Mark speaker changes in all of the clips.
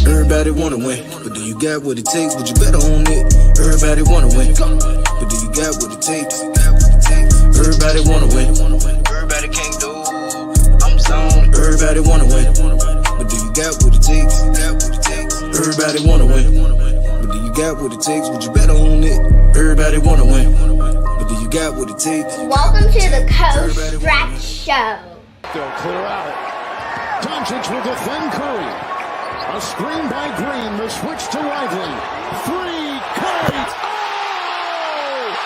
Speaker 1: Everybody wanna win, but do you got what it takes? Would you better own it? Everybody wanna win, but do you got what it takes? Everybody wanna win, everybody can't do. I'm zoned. Everybody wanna win, but do you got what it takes? Everybody wanna win, but do you got what it takes? Would you better own it? Everybody wanna win, but do you got what it takes?
Speaker 2: Welcome to the Coach Stretch Show.
Speaker 3: They'll clear out. Doncic will defend Curry. A screen by Green. The switch to Lively. Three. Curry. Oh!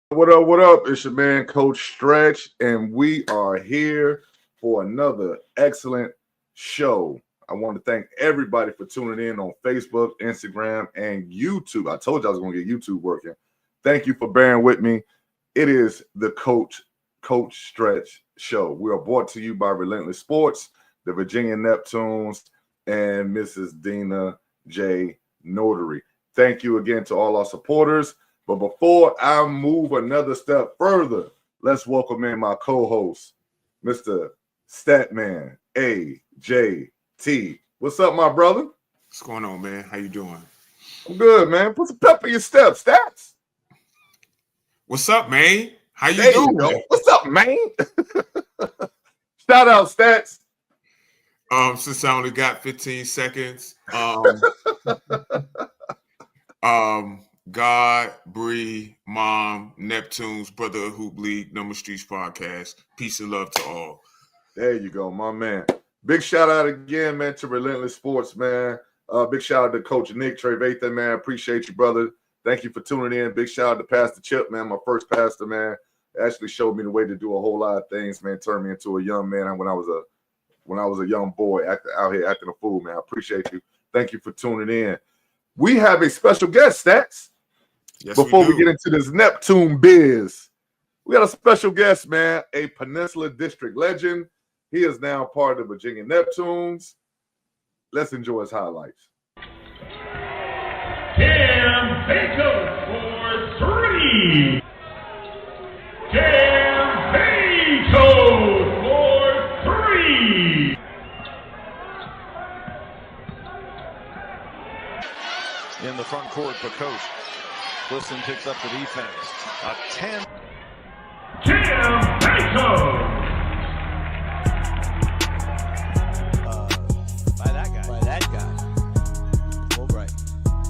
Speaker 4: What up, what up? It's your man, Coach Stretch, and we are here for another excellent show. I want to thank everybody for tuning in on Facebook, Instagram, and YouTube. I told you I was going to get YouTube working. Thank you for bearing with me. It is the Coach Stretch Show. We are brought to you by Relentless Sports, the Virginia Neptunes, and Mrs. Dina J. Notary. Thank you again to all our supporters. But before I move another step further, let's welcome in my co-host, Mr. Statman AJ T. What's up, my brother?
Speaker 5: What's going on, man? How you doing?
Speaker 4: I'm good, man. Put some pep in your step, Stats.
Speaker 5: What's up, man? How you
Speaker 4: There
Speaker 5: doing?
Speaker 4: you go. What's up, man? Shout out, Stats.
Speaker 5: Since I only got 15 seconds, God, Bree, Mom, Neptunes, Brother Hoop League, Number Streets Podcast. Peace and love to all.
Speaker 4: There you go, my man. Big shout out again, man, to Relentless Sports, man. Big shout out to Coach Nick Trevathan, man. Appreciate you, brother. Thank you for tuning in. Big shout out to Pastor Chip, man, my first pastor, man. Actually showed me the way to do a whole lot of things, man. Turned me into a young man when I was a young boy out here acting a fool, man. I appreciate you. Thank you for tuning in. We have a special guest, Stats.
Speaker 5: Yes,
Speaker 4: Before we get into this Neptune biz, we got a special guest, man, a Peninsula District legend. He is now part of the Virginia Neptunes. Let's enjoy his highlights.
Speaker 6: Cam Bacote for three. Cam Bacote for three.
Speaker 7: In the front court, Bacote. Wilson picks up the defense. A 10.
Speaker 6: Cam Bacote.
Speaker 8: By that guy. Fulbright.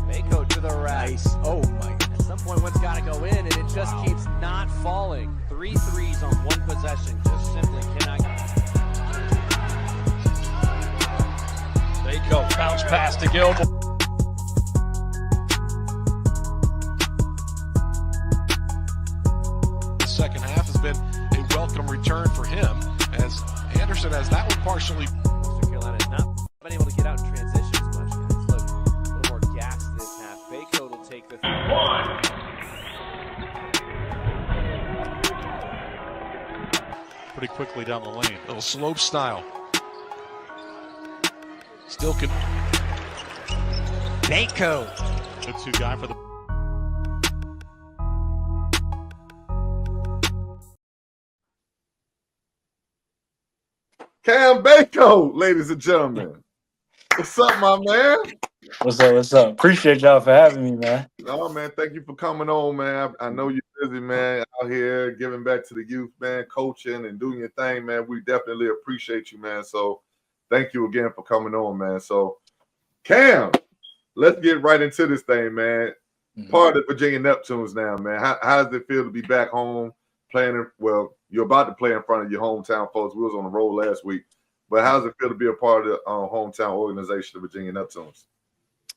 Speaker 8: Bacote to the right. Nice. Oh my. At some point one's got to go in, and it just keeps not falling. 3 threes on one possession. Just simply cannot.
Speaker 9: Bacote bounce pass to Gilmore. The second half has been a welcome return for him, as Anderson has that one partially.
Speaker 8: Carolina has not been able to get out in transition as much. Guys, look, a little more gas this half. Bacote will take the
Speaker 6: One.
Speaker 9: Pretty quickly down the lane. Little slope style. Still can.
Speaker 8: Bacote.
Speaker 9: Go-to guy for the.
Speaker 4: Cam Bacote, ladies and gentlemen. What's up, my man?
Speaker 10: What's up? What's up? Appreciate y'all for having me, man.
Speaker 4: Oh, man, thank you for coming on, man. I know you're busy, man, out here giving back to the youth, man, coaching and doing your thing, man. We definitely appreciate you, man. So thank you again for coming on, man. So, Cam, let's get right into this thing, man. Part of the Virginia Neptunes now, man. How does it feel to be back home playing? Well, you're about to play in front of your hometown folks. We was on the road last week. But how does it feel to be a part of the hometown organization, the Virginia Neptunes?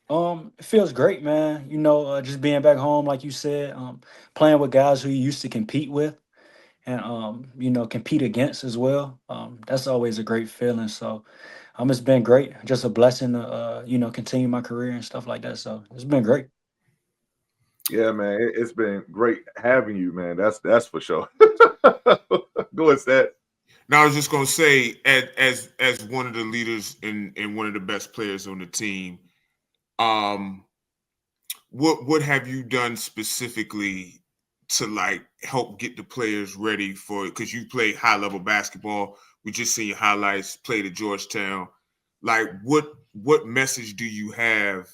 Speaker 10: It feels great, man. You know, just being back home, like you said, playing with guys who you used to compete with and, you know, compete against as well. That's always a great feeling. So it's been great. Just a blessing to, you know, continue my career and stuff like that. So it's been great.
Speaker 4: Yeah, man, it's been great having you, man. That's for sure. Go ahead, Seth.
Speaker 5: Now, I was just gonna say, as one of the leaders and one of the best players on the team, what have you done specifically to like help get the players ready for it? Because you play high level basketball. We just seen your highlights, played at Georgetown. Like what message do you have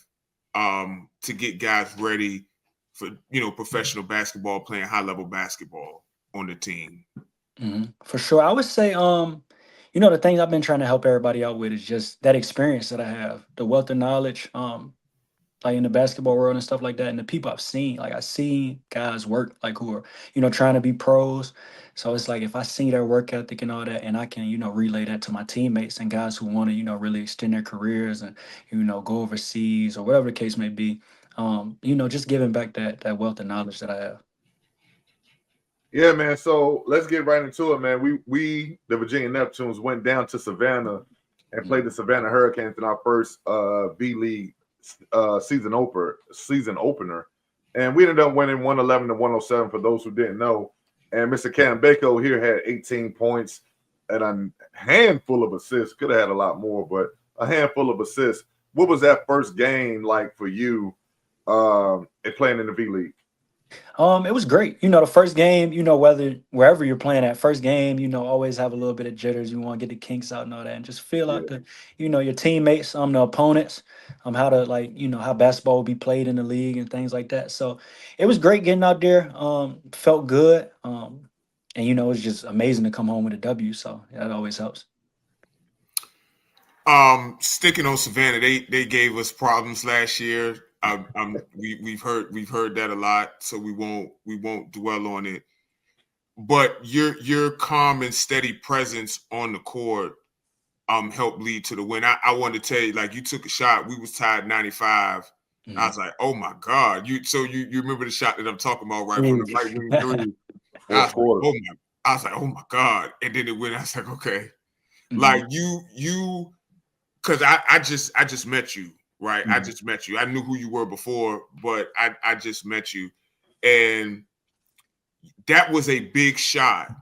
Speaker 5: to get guys ready for professional basketball, playing high level basketball on the team?
Speaker 10: For sure. I would say, the things I've been trying to help everybody out with is just that experience that I have, the wealth of knowledge, like in the basketball world and stuff like that, and the people I've seen. Like I see guys work like who are, trying to be pros. So it's like if I see their work ethic and all that, and I can, relay that to my teammates and guys who want to, really extend their careers and, go overseas or whatever the case may be. Just giving back that wealth of knowledge that I have.
Speaker 4: Yeah, man. So let's get right into it, man. We the Virginia Neptunes went down to Savannah and played the Savannah Hurricanes in our first V League season opener, and we ended up winning 111 to 107. For those who didn't know, and Mr. Cam Bacote here had 18 points and a handful of assists. Could have had a lot more, but a handful of assists. What was that first game like for you, and playing in the V League?
Speaker 10: It was great. The first game, wherever you're playing at, first game, always have a little bit of jitters. You want to get the kinks out and all that, and just feel out your teammates, the opponents, how to how basketball will be played in the league and things like that. So it was great getting out there. Felt good. And it was just amazing to come home with a W. So that always helps.
Speaker 5: Sticking on Savannah, they gave us problems last year. We've heard that a lot, so we won't dwell on it. But your calm and steady presence on the court helped lead to the win. I wanted to tell you, like, you took a shot. We was tied 95. I was like, oh my God. You remember the shot that I'm talking about, right? From the right wing three. I was like, oh my God. And then it went, I was like, okay. Like you because I just met you, right? I just met you. I knew who you were before, but I just met you. And that was a big shot.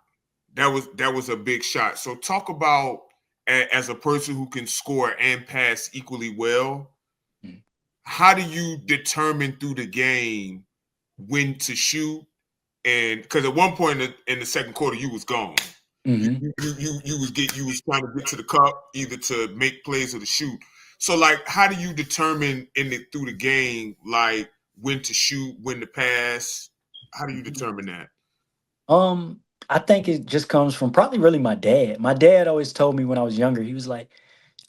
Speaker 5: That was a big shot. So talk about, as a person who can score and pass equally well, how do you determine through the game when to shoot? And because at one point in the second quarter, you was gone. You was trying to get to the cup, either to make plays or to shoot. So like, how do you determine through the game, like when to shoot, when to pass? How do you determine that?
Speaker 10: I think it just comes from probably really my dad. My dad always told me when I was younger, he was like,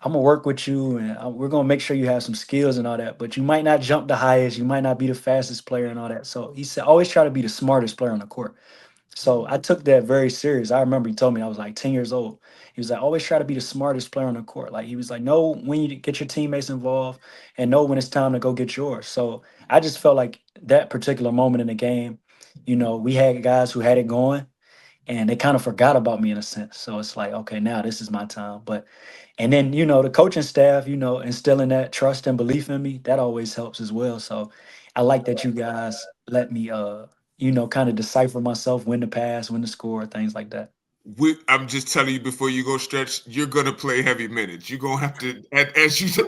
Speaker 10: I'm gonna work with you and we're gonna make sure you have some skills and all that, but you might not jump the highest, you might not be the fastest player and all that. So he said, always try to be the smartest player on the court. So I took that very serious. I remember he told me I was like 10 years old. He was like, always try to be the smartest player on the court. Like he was like, know when you get your teammates involved and know when it's time to go get yours. So I just felt like that particular moment in the game, we had guys who had it going and they kind of forgot about me in a sense. So it's like, okay, now this is my time. But and then, the coaching staff, instilling that trust and belief in me, that always helps as well. So I like that you guys let me kind of decipher myself, when to pass, when to score, things like that.
Speaker 5: I'm just telling you before you go stretch, you're gonna play heavy minutes. You're gonna have to, as you saw,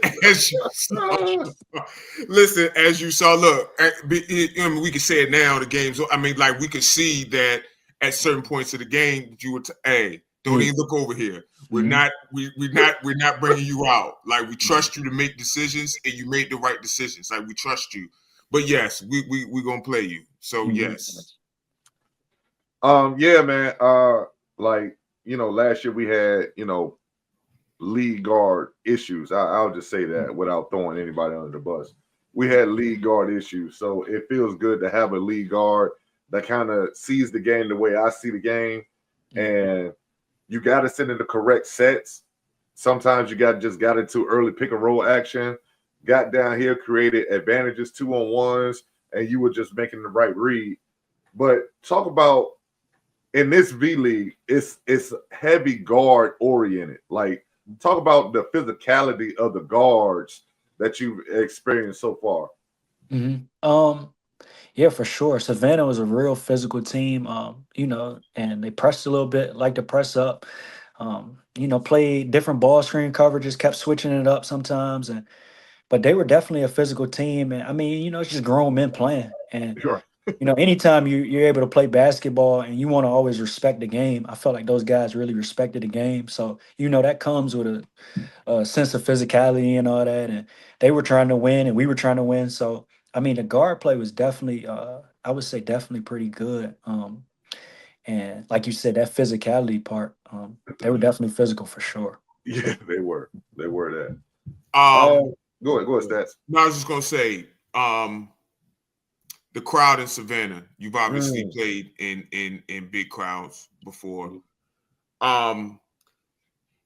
Speaker 5: listen, as you saw. Look, we can say it now. The games. I mean, like we could see that at certain points of the game, you were hey, don't even look over here. We're not bringing you out. Like we trust you to make decisions, and you made the right decisions. Like we trust you. But yes, we're gonna play you. So yes.
Speaker 4: Yeah, man. Like, last year we had, lead guard issues. I'll just say that without throwing anybody under the bus. We had lead guard issues. So it feels good to have a lead guard that kind of sees the game the way I see the game. And you got to send in the correct sets. Sometimes you got into early pick and roll action, got down here, created advantages 2-on-1s, and you were just making the right read. But talk about, in this V League, it's heavy guard oriented. Like, talk about the physicality of the guards that you've experienced so far.
Speaker 10: Yeah, for sure. Savannah was a real physical team, and they pressed a little bit, like to press up, played different ball screen coverages, kept switching it up sometimes. And but they were definitely a physical team. And I mean, it's just grown men playing. And
Speaker 4: Sure.
Speaker 10: anytime you're able to play basketball and you want to always respect the game, I felt like those guys really respected the game. So that comes with a sense of physicality and all that. And they were trying to win, and we were trying to win. So I mean, the guard play was definitely, I would say, definitely pretty good. And like you said, that physicality part, they were definitely physical for sure.
Speaker 4: Yeah, they were. They were that.
Speaker 5: Um,
Speaker 4: Go ahead, Stats.
Speaker 5: no, I was just gonna say, the crowd in Savannah. You've obviously played in big crowds before. Now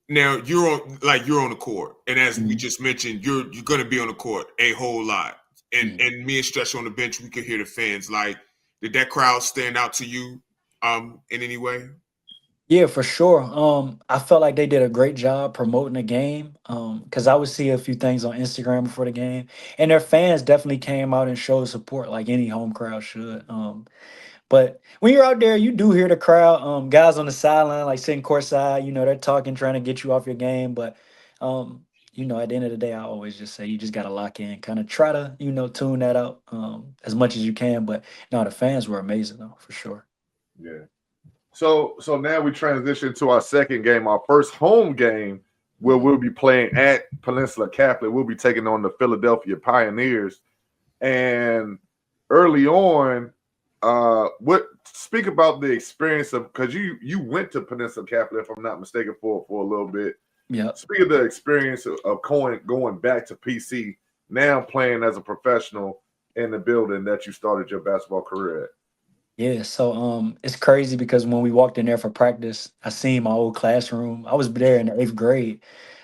Speaker 5: you're on the court, and as we just mentioned, you're going to be on the court a whole lot. And me and Stretch on the bench, we could hear the fans. Like, did that crowd stand out to you in any way?
Speaker 10: Yeah, for sure. I felt like they did a great job promoting the game. Because I would see a few things on Instagram before the game, and their fans definitely came out and showed support like any home crowd should. But when you're out there, you do hear the crowd. Guys on the sideline, like sitting courtside, they're talking, trying to get you off your game. But at the end of the day, I always just say you just gotta lock in, kind of try to, tune that out as much as you can. But no, the fans were amazing though, for sure.
Speaker 4: Yeah. So now we transition to our second game, our first home game, where we'll be playing at Peninsula Catholic. We'll be taking on the Philadelphia Pioneers. And early on, speak about the experience of, because you went to Peninsula Catholic, if I'm not mistaken, for a little bit.
Speaker 10: Yeah.
Speaker 4: Speak of the experience of going back to PC, now playing as a professional in the building that you started your basketball career at.
Speaker 10: Yeah, so it's crazy because when we walked in there for practice, I seen my old classroom. I was there in the 8th grade.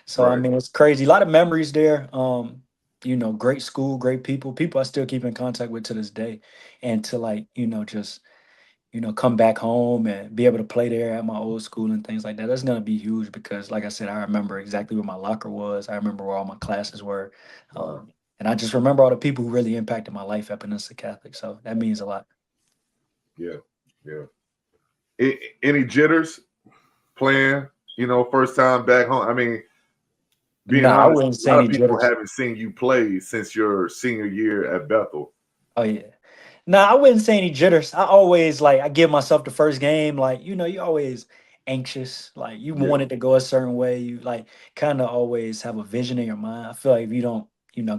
Speaker 10: So I
Speaker 4: Right.
Speaker 10: mean it's crazy. A lot of memories there. Great school, great people I still keep in contact with to this day. And to like, just, come back home and be able to play there at my old school and things like that. That's gonna be huge because like I said, I remember exactly where my locker was. I remember where all my classes were. And I just remember all the people who really impacted my life at Peninsula Catholic. So that means a lot.
Speaker 4: Yeah. Any jitters playing, first time back home? I mean, being
Speaker 10: No, I
Speaker 4: honest,
Speaker 10: wouldn't
Speaker 4: a
Speaker 10: say
Speaker 4: lot
Speaker 10: any
Speaker 4: of people
Speaker 10: jitters.
Speaker 4: haven't seen you play since your senior year at Bethel.
Speaker 10: Oh yeah. No, I wouldn't say any jitters. I always I give myself the first game, you're always anxious. Like you
Speaker 4: Yeah.
Speaker 10: want it to go a certain way. You kind of always have a vision in your mind. I feel like if you don't,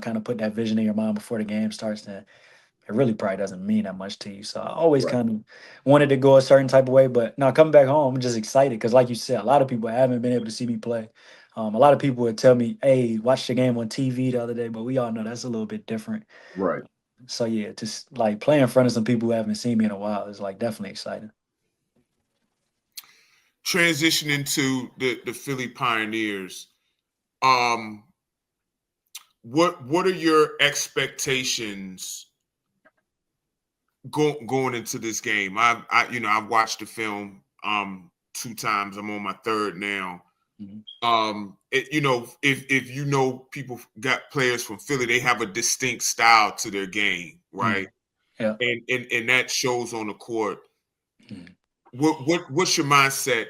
Speaker 10: kind of put that vision in your mind before the game starts, then it really probably doesn't mean that much to you. So I always
Speaker 4: Right.
Speaker 10: kind of wanted to go a certain type of way. But now coming back home, I'm just excited because, like you said, a lot of people haven't been able to see me play. A lot of people would tell me, "Hey, watch the game on TV the other day," but we all know that's a little bit different.
Speaker 4: Right.
Speaker 10: So yeah, just play in front of some people who haven't seen me in a while is definitely exciting.
Speaker 5: Transitioning to the Philly Pioneers, what are your expectations going into this game? I've watched the film 2 times. I'm on my third now. If people got players from Philly, they have a distinct style to their game, right?
Speaker 10: Yeah.
Speaker 5: And that shows on the court.
Speaker 10: Mhm.
Speaker 5: What's your mindset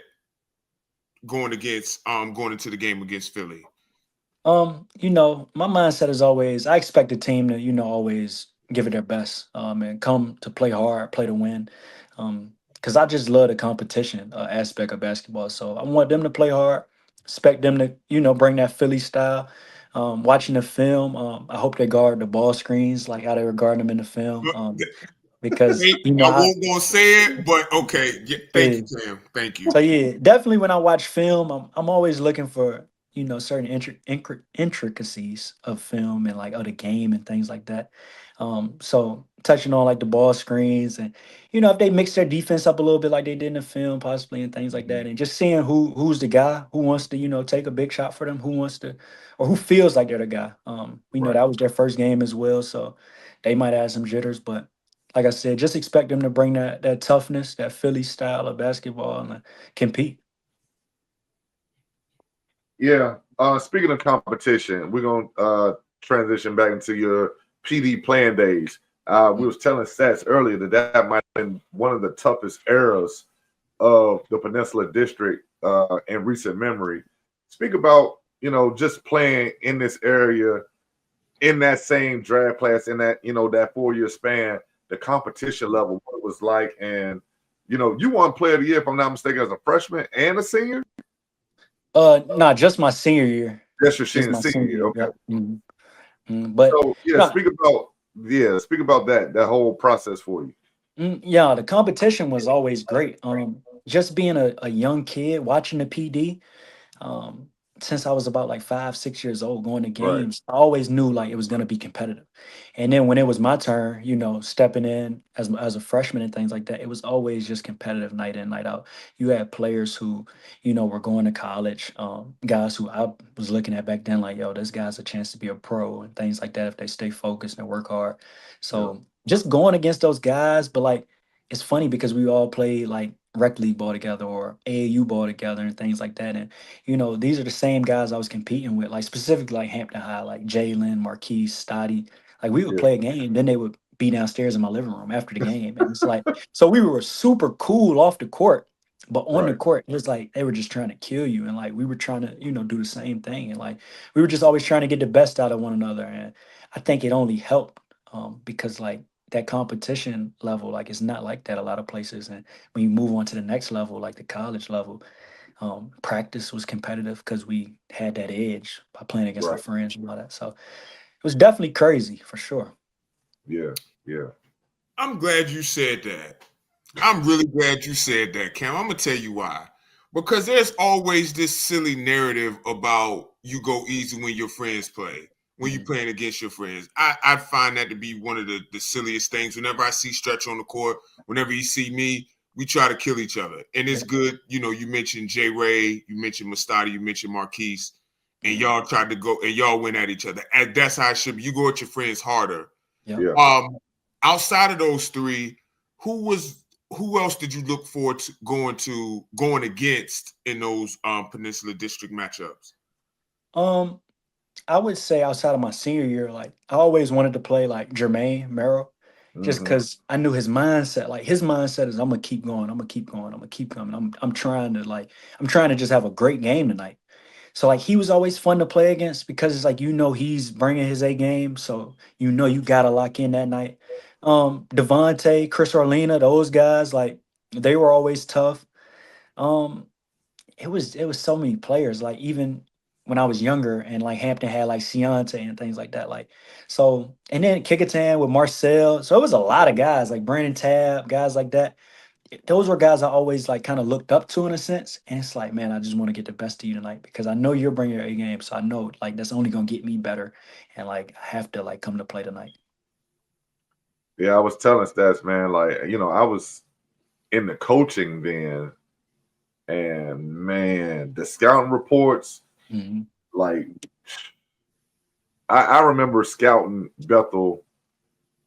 Speaker 5: going into the game against Philly?
Speaker 10: My mindset is always I expect the team to, always give it their best, and come to play hard, play to win. Because I just love the competition aspect of basketball. So I want them to play hard, expect them to, bring that Philly style. Watching the film, I hope they guard the ball screens like how they were guarding them in the film. Because
Speaker 5: I won't gonna say it, but okay. Yeah, thank
Speaker 10: yeah.
Speaker 5: you, Sam. Thank you.
Speaker 10: So yeah, definitely when I watch film, I'm always looking for certain intricacies of film and of the game and things like that. So touching on the ball screens and if they mix their defense up a little bit like they did in the film possibly and things like that, and just seeing who's the guy who wants to take a big shot for them, who wants to or who feels like they're the guy. We know
Speaker 4: Right.
Speaker 10: that was their first game as well, so they might have some jitters, but like I said, just expect them to bring that toughness, that Philly style of basketball, and compete.
Speaker 4: Yeah. Speaking of competition, we're gonna transition back into your PD playing days. We was telling Stats earlier that might have been one of the toughest eras of the Peninsula District in recent memory. Speak about just playing in this area in that same draft class, in that that 4-year span, the competition level, what it was like, and you won Player of the Year, if I'm not mistaken, as a freshman and a senior.
Speaker 10: Not just my senior year.
Speaker 4: That's your
Speaker 10: Just
Speaker 4: senior
Speaker 10: my
Speaker 4: senior
Speaker 10: senior
Speaker 4: year,
Speaker 10: year.
Speaker 4: okay.
Speaker 10: Yep. But
Speaker 4: So yeah,
Speaker 10: no,
Speaker 4: speak about that whole process for you.
Speaker 10: yeah, the competition was always great. Just being a young kid watching the PD, um, since I was about like 5, 6 years old, going to
Speaker 4: Right.
Speaker 10: games, I always knew like it was gonna be competitive. And then when it was my turn, stepping in as a freshman and things like that, it was always just competitive night in, night out. You had players who, were going to college, guys who I was looking at back then, like, yo, this guy's a chance to be a pro and things like that if they stay focused and work hard.
Speaker 4: Yeah.
Speaker 10: So just going against those guys, but like it's funny because we all played like rec league ball together or AAU ball together and things like that. And these are the same guys I was competing with, like specifically like Hampton High, like Jalen, Marquise, Stotty. Like we would
Speaker 4: Yeah.
Speaker 10: play a game, then they would be downstairs in my living room after the game. And it's like, so we were super cool off the court, but on the
Speaker 4: Right.
Speaker 10: court, it was like they were just trying to kill you. And like we were trying to, do the same thing. And like we were just always trying to get the best out of one another. And I think it only helped because like that competition level, like it's not like that a lot of places. And when you move on to the next level, like the college level, practice was competitive because we had that edge by playing against our
Speaker 4: Right.
Speaker 10: friends and all that. So it was definitely crazy for sure.
Speaker 4: Yeah. Yeah.
Speaker 5: I'm glad you said that. I'm really glad you said that, Cam. I'm gonna tell you why. Because there's always this silly narrative about you go easy when your friends play, when you're playing against your friends. I find that to be one of the silliest things. Whenever I see Stretch on the court, whenever you see me, we try to kill each other. And it's good, you mentioned J Ray, you mentioned Mustadi, you mentioned Marquise, and y'all tried to go and y'all went at each other. And that's how it should be. You go at your friends harder.
Speaker 10: Yeah.
Speaker 4: Yeah.
Speaker 5: Outside of those three, who else did you look forward to going against in those Peninsula District matchups?
Speaker 10: I would say outside of my senior year, like I always wanted to play like Jermaine Merrill, just
Speaker 4: Mhm.
Speaker 10: because I knew his mindset. Like his mindset is I'm gonna keep going, I'm gonna keep going, I'm gonna keep coming. I'm trying to just have a great game tonight. So like he was always fun to play against because it's like he's bringing his A game, so you gotta lock in that night. Devontae, Chris Orlina, those guys like they were always tough. Um, it was so many players. Like even when I was younger and like Hampton had like Ciante and things like that. Like so, and then Kickertan with Marcel. So it was a lot of guys like Brandon Tab, guys like that. Those were guys I always like kind of looked up to in a sense. And it's like, man, I just want to get the best of you tonight because I know you're bringing your A game. So I know like that's only gonna get me better, and like I have to like come to play tonight.
Speaker 4: Yeah, I was telling Stats, man, like, I was in the coaching then, and man, the scouting reports,
Speaker 10: Hmm.
Speaker 4: like, I remember scouting Bethel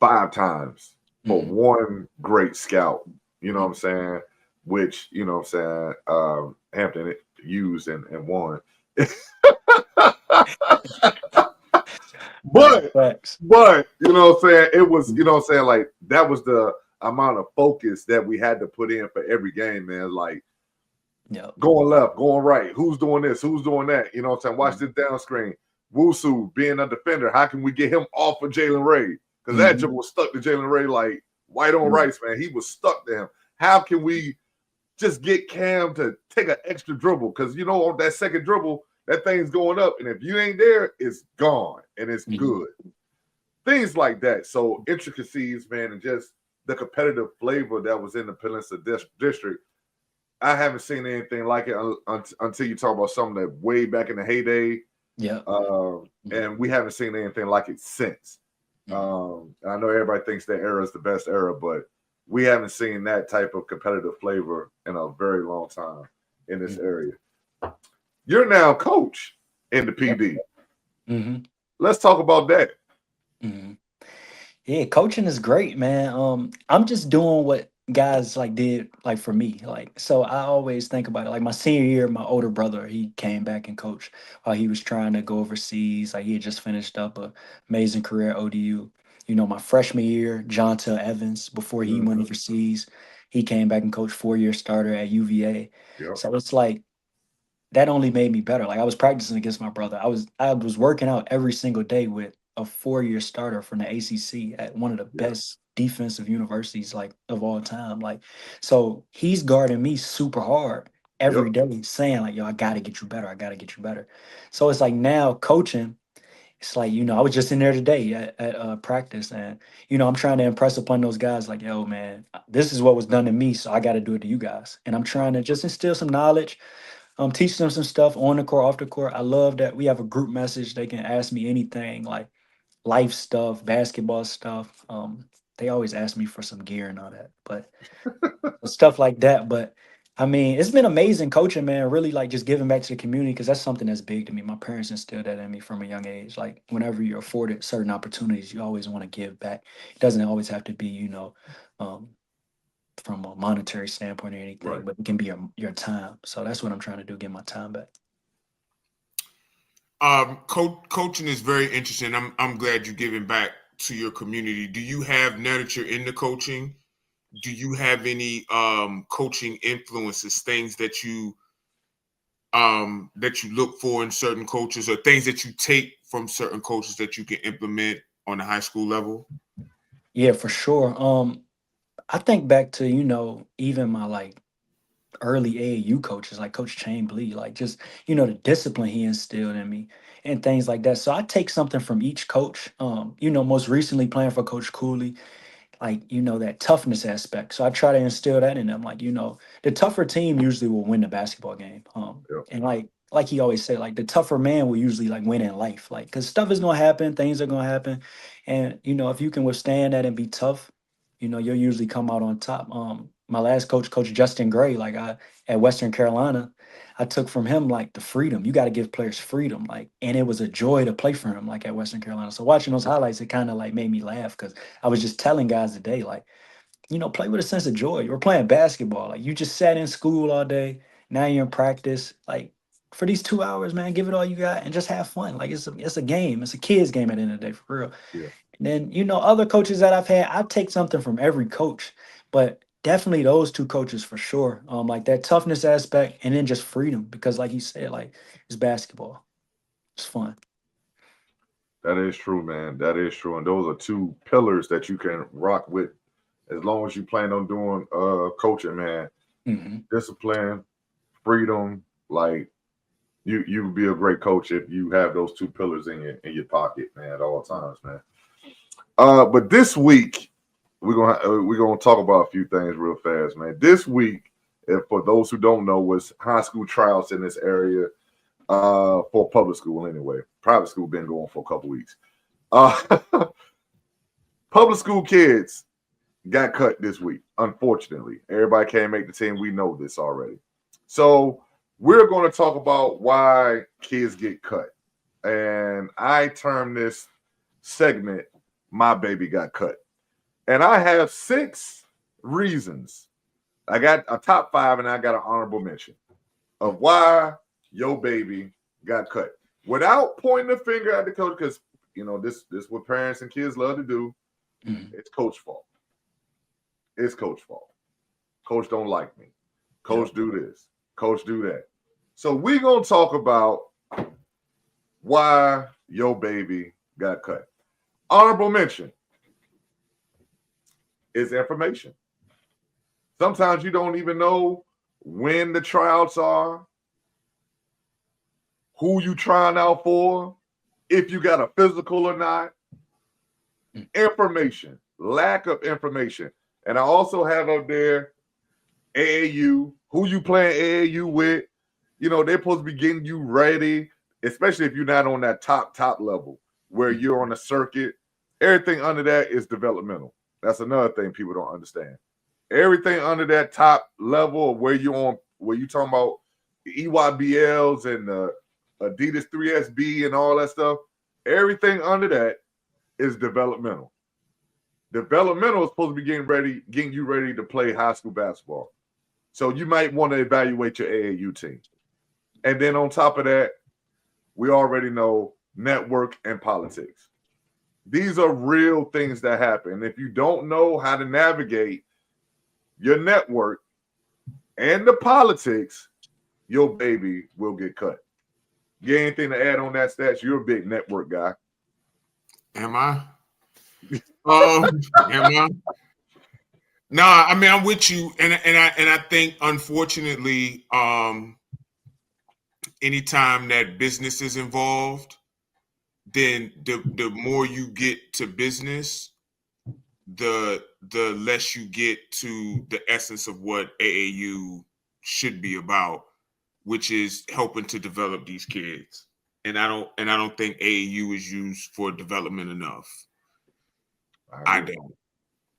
Speaker 4: 5 times for
Speaker 10: Hmm.
Speaker 4: one great scout, you know what I'm saying? Which, what I'm saying, Hampton used and won.
Speaker 10: Nah,
Speaker 4: But
Speaker 10: facts.
Speaker 4: you know what I'm saying, it was, what I'm saying, like that was the amount of focus that we had to put in for every game, man. Like
Speaker 10: Yeah.
Speaker 4: going left, going right, who's doing this, who's doing that, you know what I'm saying? Watch this down screen. Wusu being a defender, how can we get him off of Jalen Ray? Because that
Speaker 10: Hmm.
Speaker 4: jump was stuck to Jalen Ray like white on
Speaker 10: Yeah.
Speaker 4: rice, man. He was stuck to him. How can we just get Cam to take an extra dribble? Because on that second dribble, that thing's going up, and if you ain't there, it's gone and it's
Speaker 10: Hmm.
Speaker 4: good. Things like that. So intricacies, man, and just the competitive flavor that was in the Peninsula District. I haven't seen anything like it until you talk about something that way back in the heyday,
Speaker 10: Yeah.
Speaker 4: and we haven't seen anything like it since. I know everybody thinks that era is the best era, but we haven't seen that type of competitive flavor in a very long time in this area. You're now coach in the PD.
Speaker 10: Hmm.
Speaker 4: Let's talk about that.
Speaker 10: Hmm. Yeah, coaching is great, man. I'm just doing what guys like did like for me. Like, so I always think about it. Like my senior year, my older brother, he came back and coached while he was trying to go overseas. Like he had just finished up a amazing career at ODU. My freshman year, John Tell Evans, before he went
Speaker 4: Mhm.
Speaker 10: overseas, he came back and coached 4-year starter at UVA.
Speaker 4: Yep.
Speaker 10: So it's like that only made me better. Like I was practicing against my brother. I was working out every single day with a 4-year starter from the ACC at one of the
Speaker 4: Yeah.
Speaker 10: best defensive universities like of all time. Like, so he's guarding me super hard
Speaker 4: Yep.
Speaker 10: every day, saying like, "Yo, I gotta get you better. I gotta get you better." So it's like now coaching. It's like, I was just in there today at practice, and I'm trying to impress upon those guys like, "Yo, man, this is what was done to me, so I got to do it to you guys." And I'm trying to just instill some knowledge, teach them some stuff on the court, off the court. I love that we have a group message. They can ask me anything, like life stuff, basketball stuff. They always ask me for some gear and all that, but stuff like that. But I mean, it's been amazing coaching, man. Really, like just giving back to the community because that's something that's big to me. My parents instilled that in me from a young age. Like whenever you're afforded certain opportunities, you always want to give back. It doesn't always have to be, um, from a monetary standpoint or anything,
Speaker 4: Right.
Speaker 10: but it can be your time. So that's what I'm trying to do, get my time back.
Speaker 5: Coaching is very interesting. I'm glad you're giving back to your community. Do you have, now that you're into coaching, do you have any coaching influences, things that you look for in certain coaches, or things that you take from certain coaches that you can implement on the high school level?
Speaker 10: Yeah, for sure. I think back to, even my like early AAU coaches like Coach Chamblee, like just, the discipline he instilled in me and things like that. So I take something from each coach. Most recently playing for Coach Cooley, like, that toughness aspect. So I try to instill that in them. Like, the tougher team usually will win the basketball game.
Speaker 4: Yep.
Speaker 10: And like he always said, like the tougher man will usually like win in life. Like, cause stuff is gonna happen, things are gonna happen. And if you can withstand that and be tough, you'll usually come out on top. My last coach, Coach Justin Gray, like at Western Carolina, I took from him like the freedom. You got to give players freedom, like, and it was a joy to play for him, like at Western Carolina. So watching those highlights, it kind of like made me laugh because I was just telling guys today, like, play with a sense of joy. We're playing basketball. Like you just sat in school all day. Now you're in practice. Like for these 2 hours, man, give it all you got and just have fun. Like it's a game. It's a kid's game at the end of the day, for real.
Speaker 4: Yeah.
Speaker 10: And then, other coaches that I've had, I take something from every coach, but definitely those two coaches for sure. Like that toughness aspect and then just freedom. Because like you said, like it's basketball. It's fun.
Speaker 4: That is true, man. That is true. And those are two pillars that you can rock with as long as you plan on doing coaching, man.
Speaker 10: Hmm.
Speaker 4: Discipline, freedom, like you would be a great coach if you have those two pillars in your pocket, man, at all times, man. But this week we're gonna talk about a few things real fast, man. This week, if for those who don't know, was high school tryouts in this area for public school anyway. Private school been going for a couple weeks. Public school kids got cut this week, unfortunately. Everybody can't make the team. We know this already. So we're going to talk about why kids get cut. And I term this segment, My Baby Got Cut. And I have 6 reasons. I got a top 5 and I got an honorable mention of why your baby got cut. Without pointing the finger at the coach, because, this is what parents and kids love to do.
Speaker 10: Mm-hmm.
Speaker 4: It's coach's fault. It's coach's fault. Coach don't like me. Coach do this. Coach do that. So we're going to talk about why your baby got cut. Honorable mention is information. Sometimes you don't even know when the tryouts are, who you trying out for, if you got a physical or not. Information, lack of information. And I also have up there AAU, who you playing AAU with. They're supposed to be getting you ready, especially if you're not on that top level where you're on a circuit. Everything under that is developmental. That's another thing people don't understand. Everything under that top level where you're talking about EYBLs and Adidas 3SB and all that stuff, everything under that is developmental. Developmental is supposed to be getting you ready to play high school basketball. So you might want to evaluate your AAU team. And then on top of that, we already know network and politics. These are real things that happen. If you don't know how to navigate your network and the politics, your baby will get cut. You got anything to add on that, Stats? You're a big network guy.
Speaker 5: Am I? Am I? Nah, I mean I'm with you, and I think unfortunately, anytime that business is involved, then the more you get to business, the less you get to the essence of what AAU should be about, which is helping to develop these kids. And I don't think AAU is used for development enough. I don't.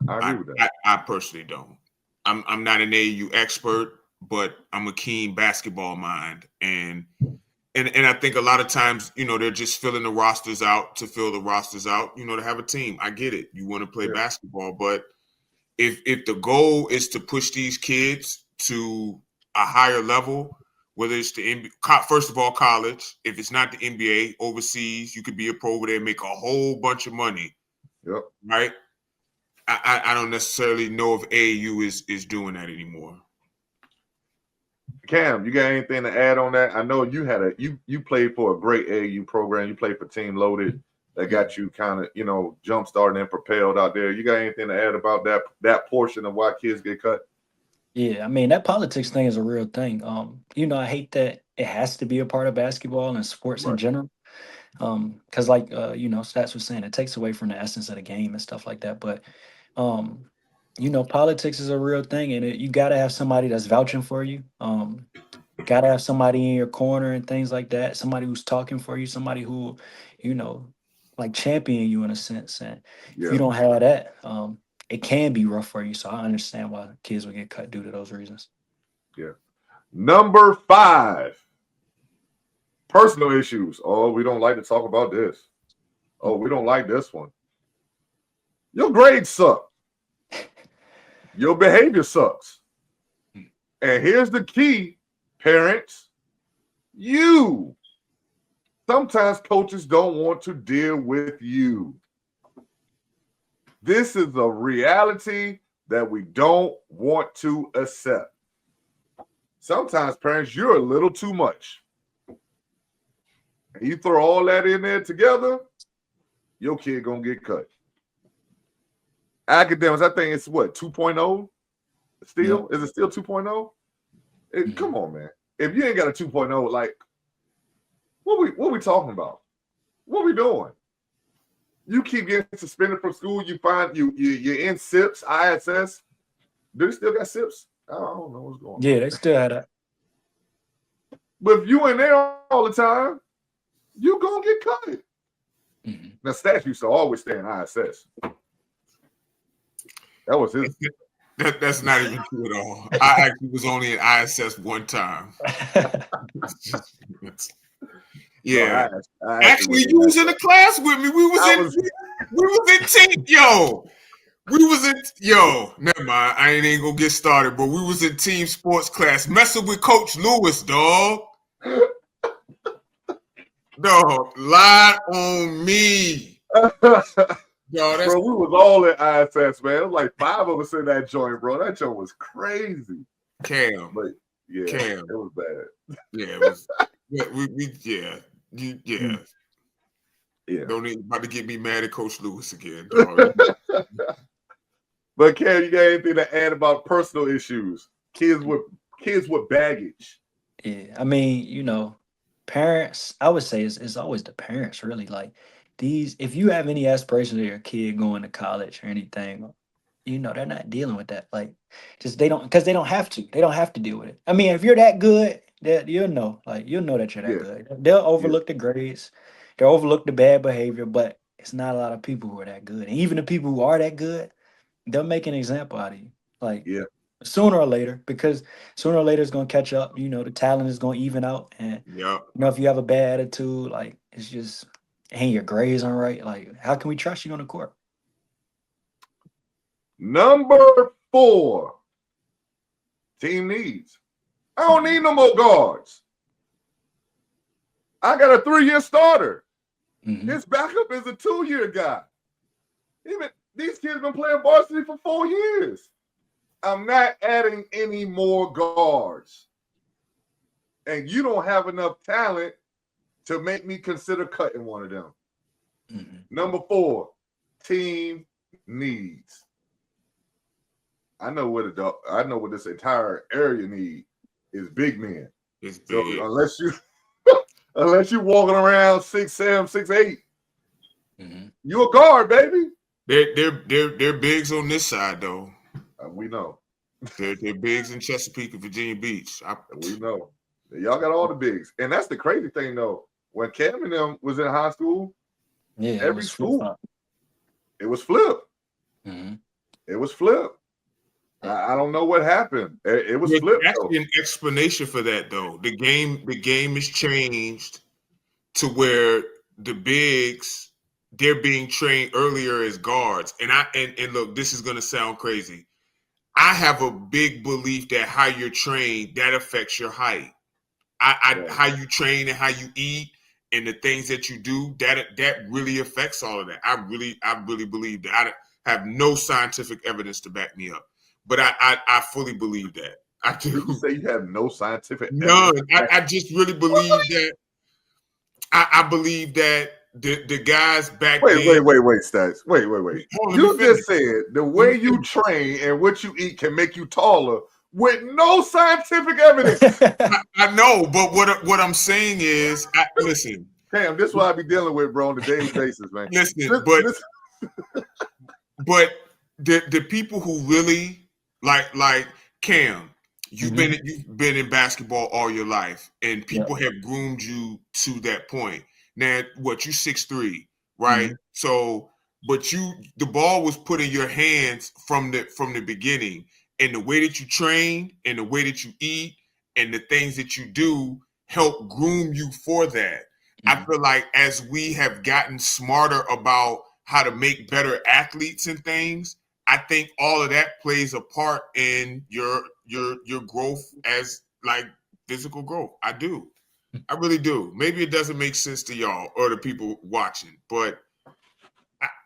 Speaker 4: I agree with that.
Speaker 5: I personally don't. I'm not an AAU expert, but I'm a keen basketball mind, and I think a lot of times, they're just filling the rosters out to fill the rosters out, to have a team. I get it. You want to play basketball, but if the goal is to push these kids to a higher level, whether it's the NBA, first of all, college, if it's not the NBA, overseas, you could be a pro over there and make a whole bunch of money.
Speaker 4: Yep.
Speaker 5: Right? I don't necessarily know if AAU is doing that anymore.
Speaker 4: Cam, you got anything to add on that? I know you had you played for a great AAU program. You played for Team Loaded. That got you kind of, jump started and propelled out there. You got anything to add about that portion of why kids get cut?
Speaker 10: Yeah, I mean that politics thing is a real thing. I hate that it has to be a part of basketball and sports in general. Because Stats was saying, it takes away from the essence of the game and stuff like that. But politics is a real thing, and you got to have somebody that's vouching for you. Got to have somebody in your corner and things like that. Somebody who's talking for you. Somebody who, like champion you in a sense. And if you don't have that, it can be rough for you. So I understand why kids would get cut due to those reasons.
Speaker 4: Yeah. Number 5. Personal issues. Oh, we don't like to talk about this. Oh, we don't like this one. Your grades suck. Your behavior sucks. And here's the key, parents. Sometimes coaches don't want to deal with you. This is a reality that we don't want to accept. Sometimes, parents, you're a little too much. And you throw all that in there together, your kid gonna get cut. Academics, I think it's what, 2.0? Still? Is it still 2.0? Come on, man. If you ain't got a 2.0, like, what we talking about? What we doing? You keep getting suspended from school, you find you're in SIPs, ISS. Do they still got SIPs? I don't know what's going on.
Speaker 10: Yeah, they still had that.
Speaker 4: But if you in there all the time, you gonna get cut.
Speaker 10: Mm-hmm.
Speaker 4: Now, Stats used to always stay in ISS. That was his.
Speaker 5: That's not even true at all. I actually was only in ISS one time. Yeah.
Speaker 4: No,
Speaker 5: actually, you was in the class with me. We was in team. Never mind. I ain't gonna get started, but we was in team sports class messing with Coach Lewis, dog. Dog, lied on me.
Speaker 4: Bro, we was all in ISS, man. It was like 5 of us in that joint, bro. That joint was crazy.
Speaker 5: Cam.
Speaker 4: But Cam. It was bad.
Speaker 5: Yeah, it was. Don't even about to get me mad at Coach Lewis again, dog.
Speaker 4: But Cam, you got anything to add about personal issues? Kids with baggage.
Speaker 10: Yeah, I mean, parents, I would say it's always the parents, really. Like if you have any aspirations of your kid going to college or anything, they're not dealing with that. Like, just because they don't have to. They don't have to deal with it. I mean, if you're that good, that you'll know that you're that good. They'll overlook the grades, they'll overlook the bad behavior, but it's not a lot of people who are that good. And even the people who are that good, they'll make an example out of you. Like, sooner or later, because sooner or later it's gonna catch up. The talent is gonna even out, and if you have a bad attitude, like it's just ain't your grades aren't right. Like, how can we trust you on the court?
Speaker 4: Number 4, team needs. I don't need no more guards. I got a 3-year starter. Mm-hmm. His backup is a 2-year guy. These kids been playing varsity for 4 years. I'm not adding any more guards. And you don't have enough talent to make me consider cutting one of them. Number 4, team needs. I know what this entire area need is big men.
Speaker 5: It's
Speaker 4: So
Speaker 5: big.
Speaker 4: unless you walking around 6'7", 6'8", you a guard, baby.
Speaker 5: They're bigs on this side though.
Speaker 4: We know.
Speaker 5: They're bigs in Chesapeake and Virginia Beach.
Speaker 4: We know. Y'all got all the bigs. And that's the crazy thing though. When Cam and them was in high school, every school, it was flipped. It was flipped. I don't know what happened. It was flipped.
Speaker 5: Actually, an explanation for that though. The game has changed to where the bigs, they're being trained earlier as guards. And look, this is gonna sound crazy. I have a big belief that how you're trained, that affects your height. How you train and how you eat and the things that you do, that really affects all of that. I really believe that. I have no scientific evidence to back me up, but I fully believe that. I do.
Speaker 4: You say you have no scientific
Speaker 5: none.
Speaker 4: evidence?
Speaker 5: I just really believe that. I believe that the guys back then.
Speaker 4: Wait, Stats. Wait. You just said the way you train and what you eat can make you taller with no scientific evidence.
Speaker 5: I know, but what I'm saying is, listen.
Speaker 4: Cam, this is what I be dealing with, bro, on a daily basis, man.
Speaker 5: Listen, but the people who really like Cam, you've been in basketball all your life, and people have groomed you to that point. Now, you 6'3", right? So, but the ball was put in your hands from the beginning, and the way that you train, and the way that you eat, and the things that you do help groom you for that. I feel like as we have gotten smarter about how to make better athletes and things, I think all of that plays a part in your growth as like physical growth. I do. I really do. Maybe it doesn't make sense to y'all or the people watching, but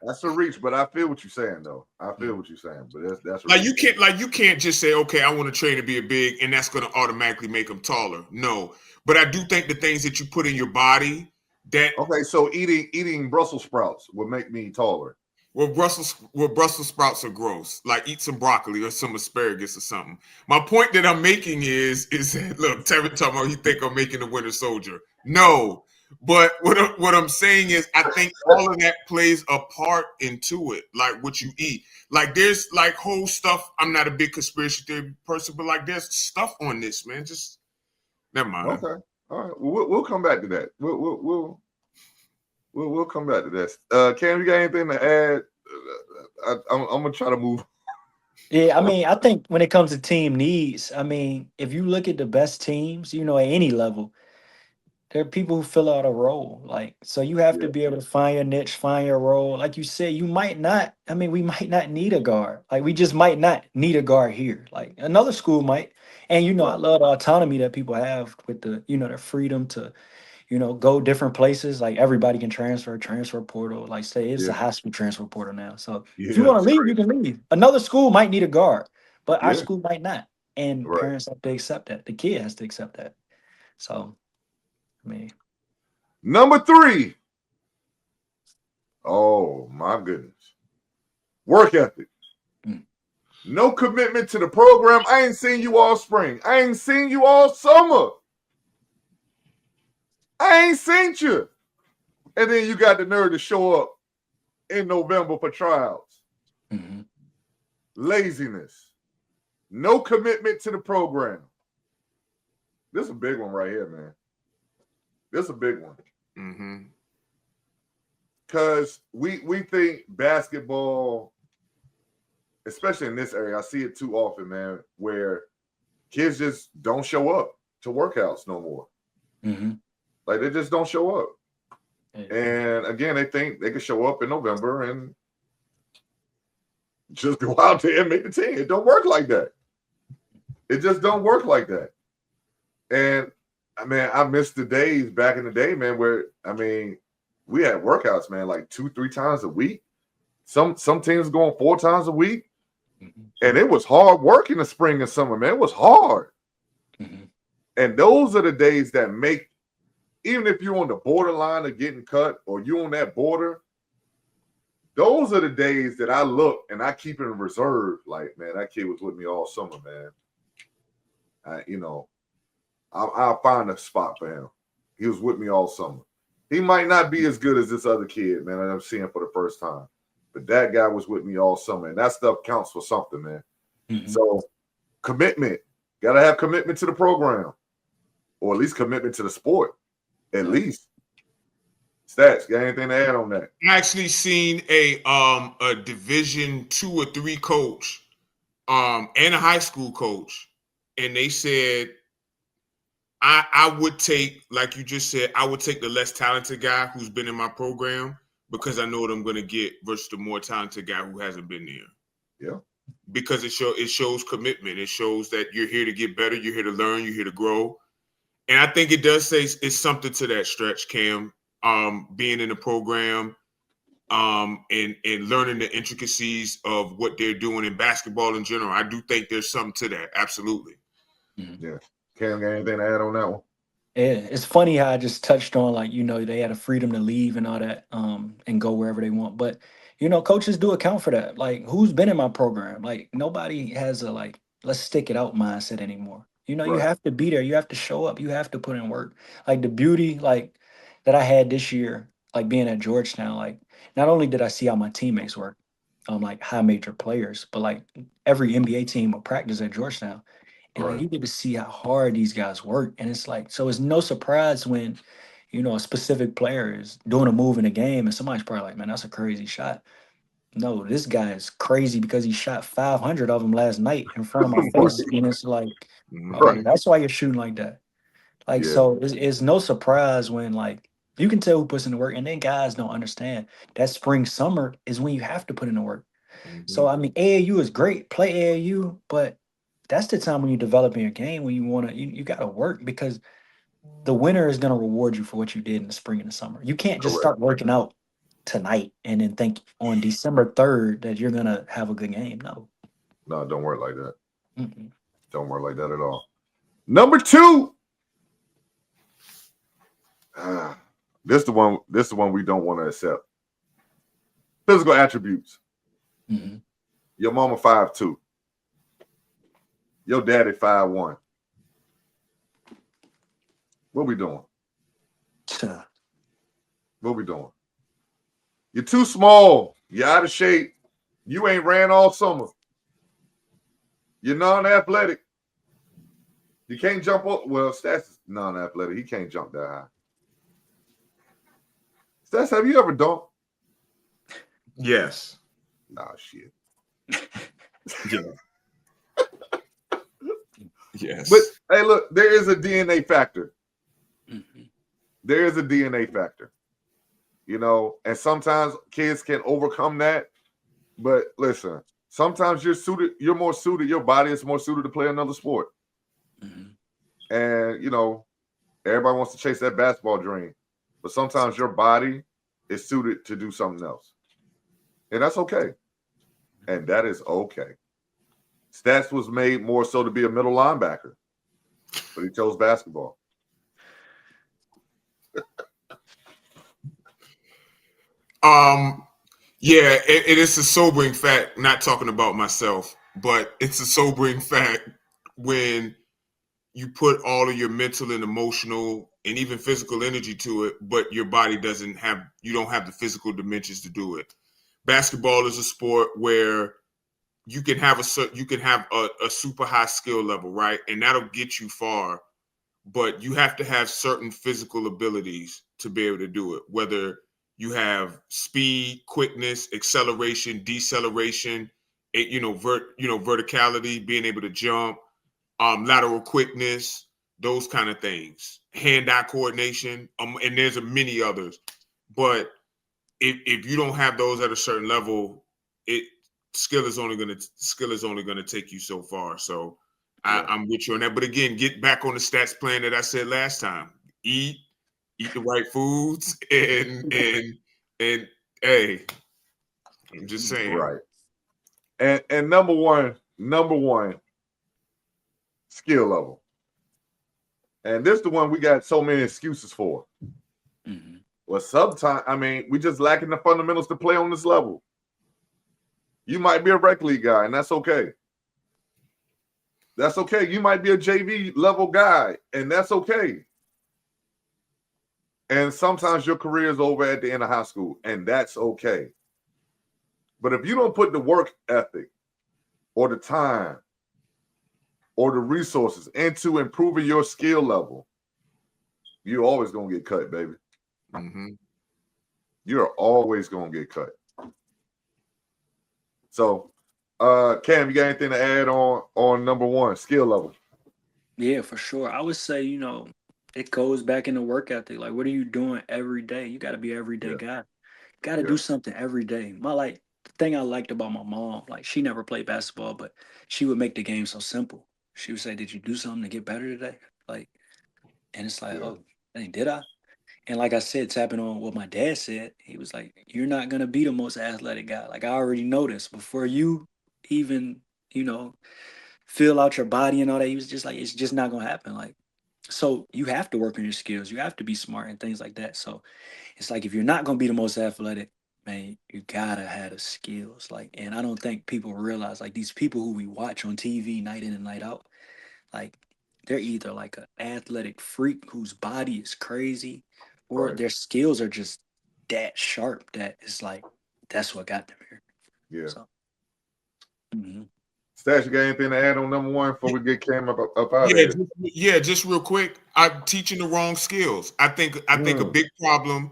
Speaker 4: that's a reach. But I feel what you're saying, though. I feel what you're saying, but that's
Speaker 5: like you can't just say, okay, I want to train to be a big, and that's going to automatically make them taller. No, but I do think the things that you put in your body that
Speaker 4: so eating Brussels sprouts will make me taller.
Speaker 5: Well, Brussels sprouts are gross. Like eat some broccoli or some asparagus or something. My point that I'm making is that look, Terry talking about you think I'm making the Winter Soldier. No, but what I'm saying is I think all of that plays a part into it. Like what you eat. Like there's like whole stuff. I'm not a big conspiracy theory person, but like there's stuff on this, man. Just never mind.
Speaker 4: Okay, all right. We'll come back to that. We'll come back to this. Cam, you got anything to add? I'm gonna try to move.
Speaker 10: Yeah, I mean, I think when it comes to team needs, I mean, if you look at the best teams, at any level, there are people who fill out a role. Like, so you have to be able to find your niche, find your role. Like you said, we might not need a guard. Like, we just might not need a guard here. Like, another school might. And, I love the autonomy that people have with the, their freedom to, go different places. Like, everybody can transfer portal. Like, say it's a high school transfer portal now. So if you want to leave, you can leave. Another school might need a guard, but our school might not. And parents have to accept that. The kid has to accept that. So, I mean.
Speaker 4: Number 3. Oh, my goodness. Work ethic. No commitment to the program. I ain't seen you all spring. I ain't seen you all summer. I ain't seen you. And then you got the nerve to show up in November for trials. Laziness. No commitment to the program. This is a big one right here, man. This is a big one. Because we think basketball, especially in this area, I see it too often, man, where kids just don't show up to workouts no more. Like, they just don't show up. And again, they think they can show up in November and just go out there and make the team. It don't work like that. It just don't work like that. And I miss the days back in the day, man, where we had workouts, man, like 2-3 times a week. Some teams going 4 times a week. And it was hard work in the spring and summer, man. It was hard. And those are the days that make, even if you're on the borderline of getting cut or you're on that border, those are the days that I look and I keep in reserve. Like, man, that kid was with me all summer, man. I'll find a spot for him. He was with me all summer. He might not be as good as this other kid, man, that I'm seeing for the first time. But that guy was with me all summer. And that stuff counts for something, man.
Speaker 10: Mhm.
Speaker 4: So commitment. Got to have commitment to the program. Or at least commitment to the sport. At least. Stats, got anything to add on that?
Speaker 5: I actually seen a Division 2 or 3 coach and a high school coach, and they said I would take, like you just said, I would take the less talented guy who's been in my program because I know what I'm going to get versus the more talented guy who hasn't been there.
Speaker 4: Yeah.
Speaker 5: Because it shows commitment. It shows that you're here to get better. You're here to learn. You're here to grow. And I think it does say it's something to that stretch, Cam, being in the program and learning the intricacies of what they're doing in basketball in general. I do think there's something to that. Absolutely.
Speaker 4: Yeah. Cam, got anything to add on that one?
Speaker 10: Yeah, it's funny how I just touched on, like, they had a freedom to leave and all that, and go wherever they want. But coaches do account for that. Like, who's been in my program? Like, nobody has a like, let's stick it out mindset anymore. You
Speaker 4: Right.
Speaker 10: have to be there. You have to show up. You have to put in work. Like the beauty, like that I had this year, like being at Georgetown. Like, not only did I see how my teammates work, like high major players, but like every NBA team will practice at Georgetown. And like
Speaker 4: Right.
Speaker 10: you get to see how hard these guys work. And it's like, so it's no surprise when, a specific player is doing a move in a game and somebody's probably like, man, that's a crazy shot. No, this guy is crazy because he shot 500 of them last night in front of my face. And it's like, okay,
Speaker 4: Right.
Speaker 10: that's why you're shooting like that. Like,
Speaker 4: Yeah.
Speaker 10: so it's no surprise when, like, you can tell who puts in the work, and then guys don't understand that spring, summer is when you have to put in the work. So, I mean, AAU is great, play AAU, but that's the time when you're developing your game, when you want to, you got to work because the winter is going to reward you for what you did in the spring and the summer. You can't just
Speaker 4: Correct.
Speaker 10: start working out tonight and then think on December 3rd that you're going to have a good game. No.
Speaker 4: No, don't work like that.
Speaker 10: Mm-mm.
Speaker 4: Don't work like that at all. Number 2. This is the one we don't want to accept. Physical attributes.
Speaker 10: Mm-hmm.
Speaker 4: Your mama 5'2". Your daddy 5'1". What we doing? What we doing? You're too small. You're out of shape. You ain't ran all summer. You're non-athletic. You can't jump up. Well, Stats is non-athletic. He can't jump that high. Stats, have you ever dunked?
Speaker 5: Yes.
Speaker 4: Nah, shit.
Speaker 5: Yeah. Yes.
Speaker 4: But hey, look, there is a DNA factor.
Speaker 10: Mm-hmm.
Speaker 4: There is a DNA factor. And sometimes kids can overcome that. But listen, sometimes you're more suited, your body is more suited to play another sport.
Speaker 10: Mm-hmm.
Speaker 4: And everybody wants to chase that basketball dream. But sometimes your body is suited to do something else. And that's okay. And that is okay. Stats was made more so to be a middle linebacker, but he chose basketball.
Speaker 5: Yeah, it is a sobering fact, not talking about myself, but it's a sobering fact when you put all of your mental and emotional and even physical energy to it, but your body you don't have the physical dimensions to do it. Basketball is a sport where you can have a super high skill level, right? And that'll get you far, but you have to have certain physical abilities to be able to do it, whether you have speed, quickness, acceleration, deceleration, verticality, being able to jump, lateral quickness, those kind of things, hand-eye coordination, and there's many others. But if you don't have those at a certain level, skill is only going to take you so far. So yeah. I'm with you on that. But again, get back on the stats plan that I said last time. Eat the right foods, and hey, I'm just saying.
Speaker 4: Right. And number one, skill level. And this is the one we got so many excuses for.
Speaker 10: Mm-hmm.
Speaker 4: Well, sometimes, we just lacking the fundamentals to play on this level. You might be a rec league guy, and that's okay. That's okay. You might be a JV level guy, and that's okay. And sometimes your career is over at the end of high school, and that's okay. But if you don't put the work ethic or the time or the resources into improving your skill level, you're always going to get cut, baby.
Speaker 5: Mm-hmm.
Speaker 4: You're always going to get cut. So, Cam, you got anything to add on number one, skill level?
Speaker 10: Yeah, for sure. I would say, you know, it goes back into work ethic. Like, what are you doing every day? You got to be an everyday guy. Got to do something every day. The thing I liked about my mom, like, she never played basketball, but she would make the game so simple. She would say, "Did you do something to get better today?" Like, and it's like, oh, dang, did I? And like I said, tapping on what my dad said, he was like, "You're not gonna be the most athletic guy. Like, I already know this before you even, you know, fill out your body and all that." He was just like, "It's just not gonna happen." Like, so you have to work on your skills. You have to be smart and things like that. So it's like, if you're not gonna be the most athletic, man, you gotta have the skills. Like, and I don't think people realize, like, these people who we watch on TV night in and night out, like, they're either like an athletic freak whose body is crazy, or their skills are just that sharp that it's like, that's what got them here.
Speaker 4: Yeah.
Speaker 10: So,
Speaker 4: Stash, you got anything to add on number one before we get Cam up out of here?
Speaker 5: Just real quick. I'm teaching the wrong skills. I think a big problem.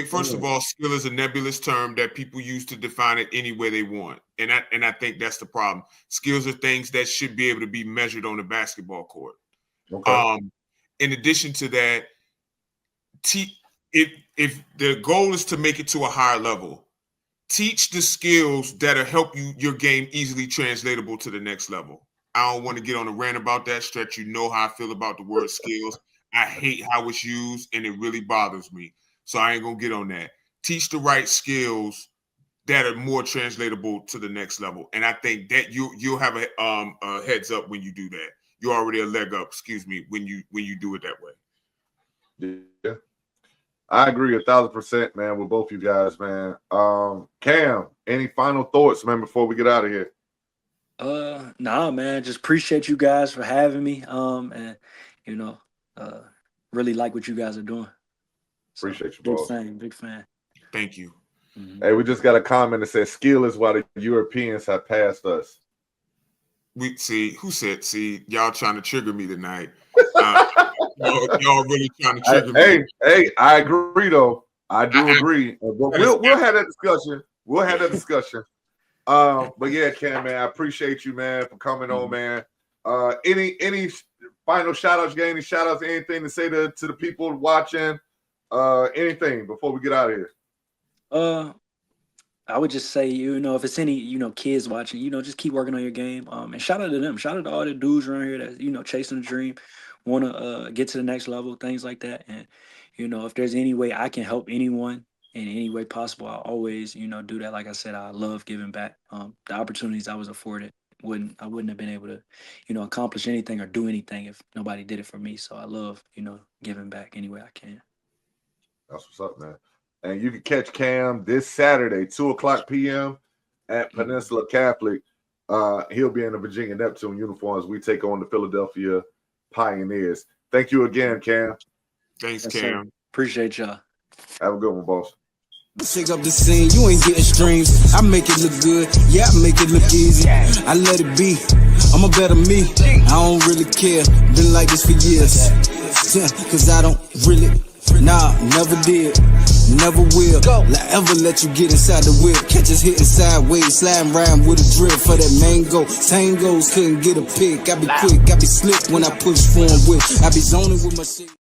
Speaker 5: First of all, skill is a nebulous term that people use to define it any way they want. And I think that's the problem. Skills are things that should be able to be measured on a basketball court.
Speaker 4: Okay.
Speaker 5: In addition to that, if the goal is to make it to a higher level, teach the skills that'll help your game easily translatable to the next level. I don't want to get on a rant about that, Stretch. You know how I feel about the word skills. I hate how it's used, and it really bothers me. So I ain't going to get on that. Teach the right skills that are more translatable to the next level. And I think that you'll have a heads up when you do that. You're already a leg up, when you do it that way.
Speaker 4: Yeah. I agree 1,000%, man, with both you guys, man. Cam, any final thoughts, man, before we get out of here?
Speaker 10: Nah, man, just appreciate you guys for having me. And you know, really like what you guys are doing. So,
Speaker 4: appreciate you, boss.
Speaker 10: Big fan.
Speaker 5: Thank you.
Speaker 4: Hey, we just got a comment that says skill is why the Europeans have passed us.
Speaker 5: Y'all trying to trigger me tonight. Y'all really trying to trigger me.
Speaker 4: Hey, I agree though. I do agree. We'll have that discussion. But yeah, Cam, man, I appreciate you, man, for coming on, man. Any final shout outs? You got any shout outs? Anything to say to the people watching? Anything before we get out of here?
Speaker 10: I would just say, if it's any, kids watching, just keep working on your game. And shout out to them. Shout out to all the dudes around here that, chasing the dream, want to get to the next level, things like that. And, if there's any way I can help anyone in any way possible, I'll always, do that. Like I said, I love giving back. The opportunities I was afforded, I wouldn't have been able to, accomplish anything or do anything if nobody did it for me. So I love, giving back any way I can.
Speaker 4: That's what's up, man. And you can catch Cam this Saturday, 2:00 p.m. at Peninsula Catholic. He'll be in the Virginia Neptune uniforms. We take on the Philadelphia Pioneers. Thank you again, Cam.
Speaker 5: Thanks, Cam.
Speaker 10: Appreciate y'all.
Speaker 4: Have a good one, boss.
Speaker 1: Shake up the scene, you ain't getting streams. I make it look good, yeah, I make it look easy. I let it be, I'm a better me. I don't really care, been like this for years. Cause I don't really, never did, never will. Ever let you get inside the whip. Catch us hitting sideways, sliding around with a drip for that mango. Tangos couldn't get a pick. I be quick, I be slick when I push for 'em with. I be zoning with my shit.